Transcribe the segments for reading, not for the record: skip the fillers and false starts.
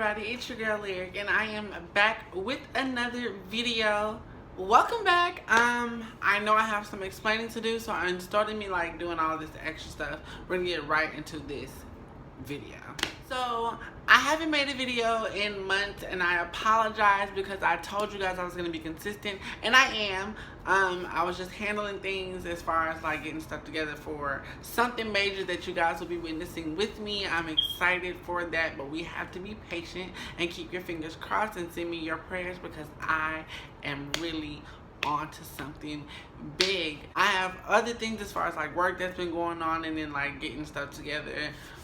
everybody, it's your girl Lyric, and I am back with another video. Welcome back. I know I have some explaining to do, so instead of me like doing all this extra stuff, we're gonna get right into this video. So I haven't made a video in months, and I apologize because I told you guys I was going to be consistent, and I am. I was just handling things as far as like getting stuff together for something major that you guys will be witnessing with me. I'm excited for that, but we have to be patient and keep your fingers crossed and send me your prayers because I am really on to something big. I have other things as far as like work that's been going on, and then like getting stuff together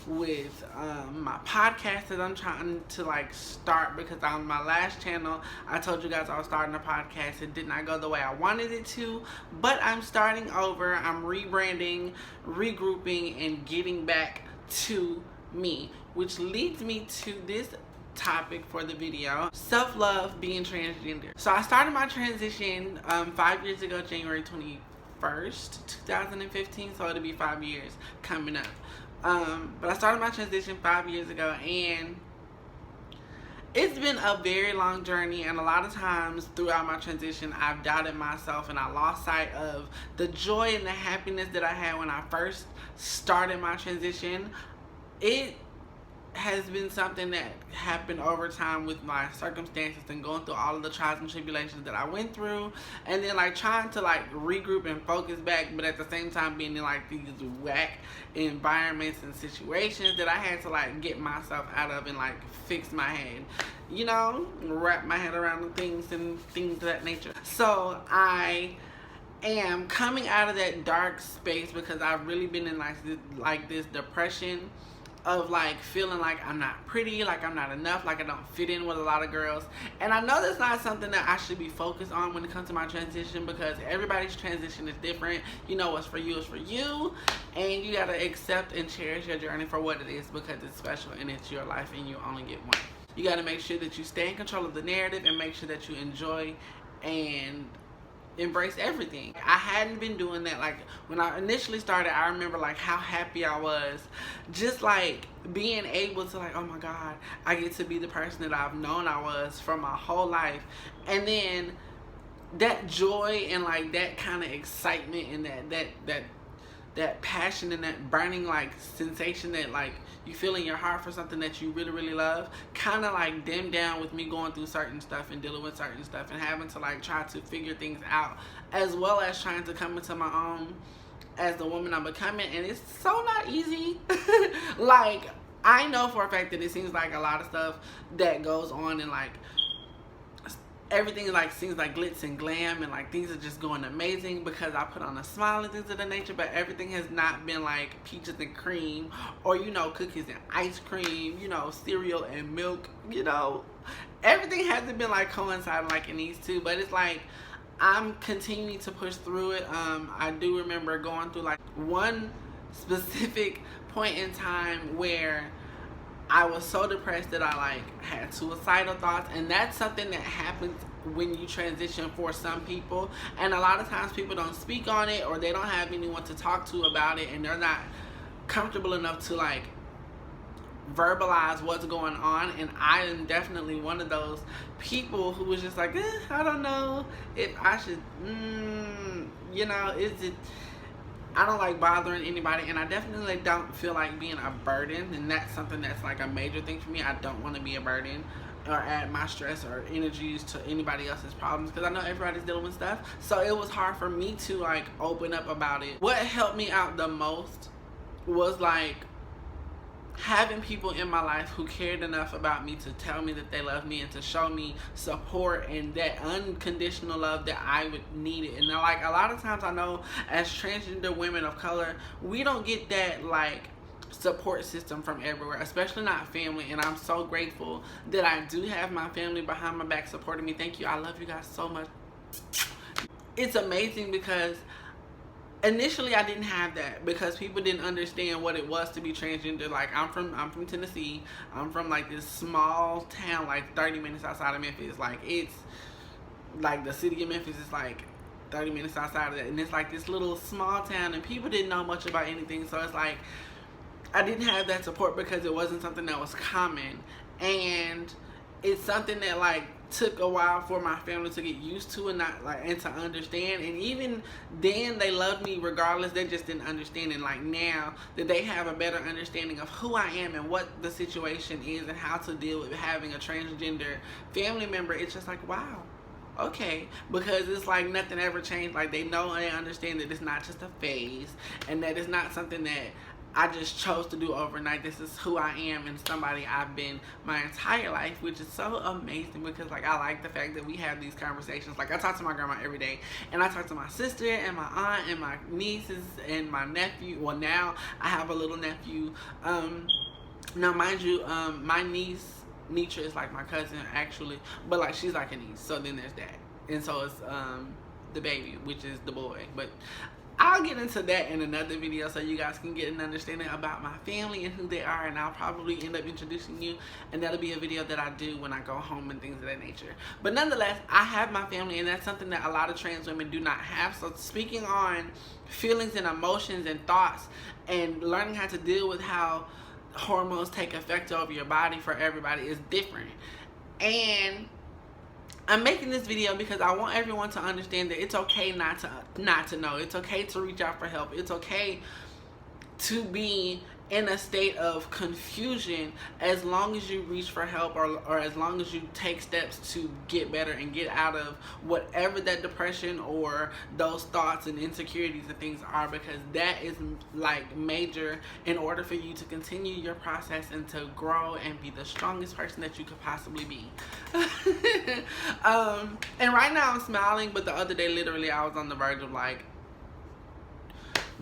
with my podcast that I'm trying to like start, because on my last channel I told you guys I was starting a podcast. It did not go the way I wanted it to, but I'm starting over. I'm rebranding, regrouping, and getting back to me, which leads me to this topic for the video: self-love, being transgender. So I started my transition 5 years ago, January 21st, 2015, so it'll be 5 years coming up. But I started my transition 5 years ago, and it's been a very long journey, and a lot of times throughout my transition I've doubted myself, and I lost sight of the joy and the happiness that I had when I first started my transition. It has been something that happened over time with my circumstances and going through all of the trials and tribulations that I went through, and then like trying to like regroup and focus back, but at the same time being in like these whack environments and situations that I had to like get myself out of and like fix my head, you know, wrap my head around the things and things of that nature. So I am coming out of that dark space because I've really been in like this depression of like feeling like I'm not pretty, like I'm not enough, like I don't fit in with a lot of girls. And I know that's not something that I should be focused on when it comes to my transition, because everybody's transition is different. You know, what's for you is for you, and you gotta accept and cherish your journey for what it is, because it's special and it's your life and you only get one. You gotta make sure that you stay in control of the narrative and make sure that you enjoy and embrace everything. I hadn't been doing that. Like when I initially started, I remember like how happy I was just like being able to like, oh my God, I get to be the person that I've known I was for my whole life. And then that joy and like that kind of excitement and that passion and that burning like sensation that like you feel in your heart for something that you really love kind of like dimmed down with me going through certain stuff and dealing with certain stuff and having to like try to figure things out, as well as trying to come into my own as the woman I'm becoming. And it's so not easy. Like I know for a fact that it seems like a lot of stuff that goes on and like everything like seems like glitz and glam and like things are just going amazing because I put on a smile and things of that nature, but everything has not been like peaches and cream, or you know, cookies and ice cream, you know, cereal and milk, you know. Everything hasn't been like coinciding like it needs to, but it's like I'm continuing to push through it. I do remember going through like one specific point in time where I was so depressed that I like had suicidal thoughts, and that's something that happens when you transition for some people, and a lot of times people don't speak on it, or they don't have anyone to talk to about it, and they're not comfortable enough to like verbalize what's going on. And I am definitely one of those people who was just like, I don't know if I should, you know, is it, I don't like bothering anybody, and I definitely don't feel like being a burden, and that's something that's like a major thing for me. I don't want to be a burden or add my stress or energies to anybody else's problems, because I know everybody's dealing with stuff. So it was hard for me to like open up about it. What helped me out the most was like having people in my life who cared enough about me to tell me that they love me and to show me support and that unconditional love that I would need it. And like a lot of times I know as transgender women of color, we don't get that like support system from everywhere, especially not family. And I'm so grateful that I do have my family behind my back supporting me. Thank you. I love you guys so much. It's amazing because initially I didn't have that, because people didn't understand what it was to be transgender. Like I'm from Tennessee. I'm from like this small town like 30 minutes outside of Memphis. Like it's like the city of Memphis is like 30 minutes outside of that, and it's like this little small town, and people didn't know much about anything. So it's like I didn't have that support because it wasn't something that was common. and it's something that like took a while for my family to get used to and not like and to understand. And even then they loved me regardless, they just didn't understand. And like now that they have a better understanding of who I am and what the situation is and how to deal with having a transgender family member, it's just like, wow, okay, because it's like nothing ever changed. Like they know and they understand that it's not just a phase and that it's not something that I just chose to do overnight. This is who I am and somebody I've been my entire life, which is so amazing because like I like the fact that we have these conversations. Like I talk to my grandma every day, and I talk to my sister and my aunt and my nieces and my nephew. Well, now I have a little nephew. Now mind you, my niece Nitra is like my cousin actually, but like she's like a niece. So then there's that, and so it's the baby, which is the boy. But I'll get into that in another video so you guys can get an understanding about my family and who they are, and I'll probably end up introducing you, and that'll be a video that I do when I go home and things of that nature. But nonetheless, I have my family, and that's something that a lot of trans women do not have. So speaking on feelings and emotions and thoughts and learning how to deal with how hormones take effect over your body for everybody is different. And I'm making this video because I want everyone to understand that it's okay not to know. It's okay to reach out for help. It's okay to be in a state of confusion as long as you reach for help, or as long as you take steps to get better and get out of whatever that depression or those thoughts and insecurities and things are, because that is like major in order for you to continue your process and to grow and be the strongest person that you could possibly be. And right now I'm smiling, but the other day literally I was on the verge of like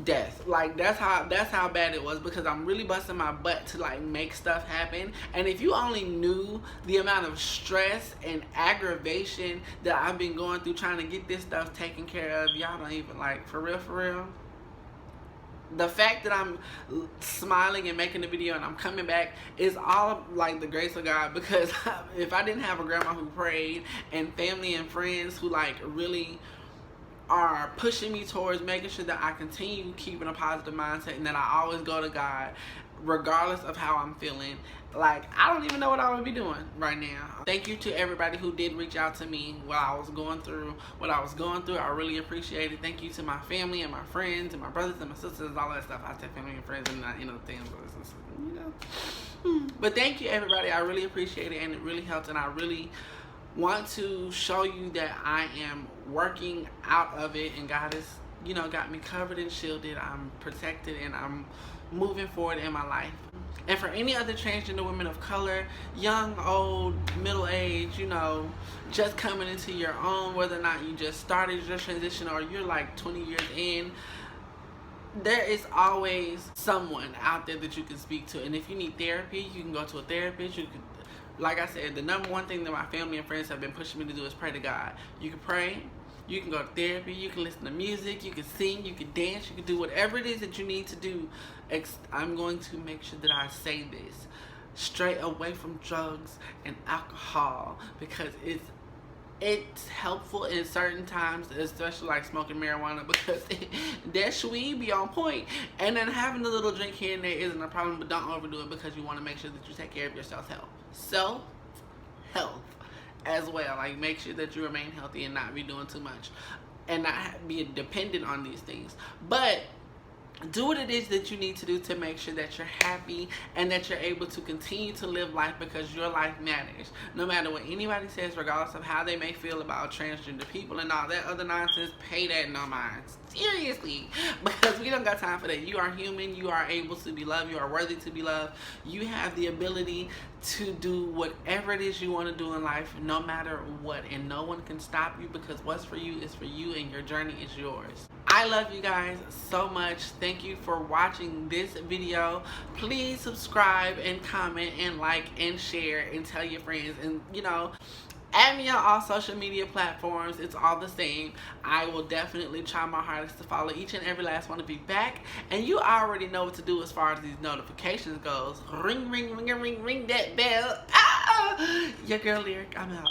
death. Like that's how bad it was, because I'm really busting my butt to like make stuff happen. And if you only knew the amount of stress and aggravation that I've been going through trying to get this stuff taken care of, y'all don't even like, for real. The fact that I'm smiling and making the video and I'm coming back is all like the grace of God, because if I didn't have a grandma who prayed and family and friends who like really are pushing me towards making sure that I continue keeping a positive mindset and that I always go to God regardless of how I'm feeling, like I don't even know what I would be doing right now. Thank you to everybody who did reach out to me while I was going through what I was going through. I really appreciate it. Thank you to my family and my friends and my brothers and my sisters, all that stuff. I said family and friends and not, you know, things, you know. But thank you everybody. I really appreciate it, and it really helped, and I really want to show you that I am working out of it, and God has, you know, got me covered and shielded. I'm protected, and I'm moving forward in my life. And for any other transgender women of color, young, old, middle-aged, you know, just coming into your own, whether or not you just started your transition or you're like 20 years in, there is always someone out there that you can speak to. And if you need therapy, you can go to a therapist. You can, like I said, the number one thing that my family and friends have been pushing me to do is pray to God. You can pray, you can go to therapy, you can listen to music, you can sing, you can dance, you can do whatever it is that you need to do. I'm going to make sure that I say this: stray away from drugs and alcohol, because it's helpful in certain times, especially like smoking marijuana, because that shweed be on point. And then having a little drink here and there isn't a problem, but don't overdo it, because you want to make sure that you take care of your self-health as well. Like make sure that you remain healthy and not be doing too much and not be dependent on these things. But do what it is that you need to do to make sure that you're happy and that you're able to continue to live life, because your life matters. No matter what anybody says, regardless of how they may feel about transgender people and all that other nonsense, pay that no mind. Seriously, because we don't got time for that. You are human. You are able to be loved. You are worthy to be loved. You have the ability to do whatever it is you want to do in life, no matter what, and no one can stop you, because what's for you is for you, and your journey is yours. I love you guys so much. Thank you for watching this video. Please subscribe and comment and like and share and tell your friends, and you know, add me on all social media platforms. It's all the same. I will definitely try my hardest to follow each and every last one to be back. And you already know what to do as far as these notifications goes. Ring, ring, ring, ring, ring that bell. Ah! Your girl Lyric, I'm out.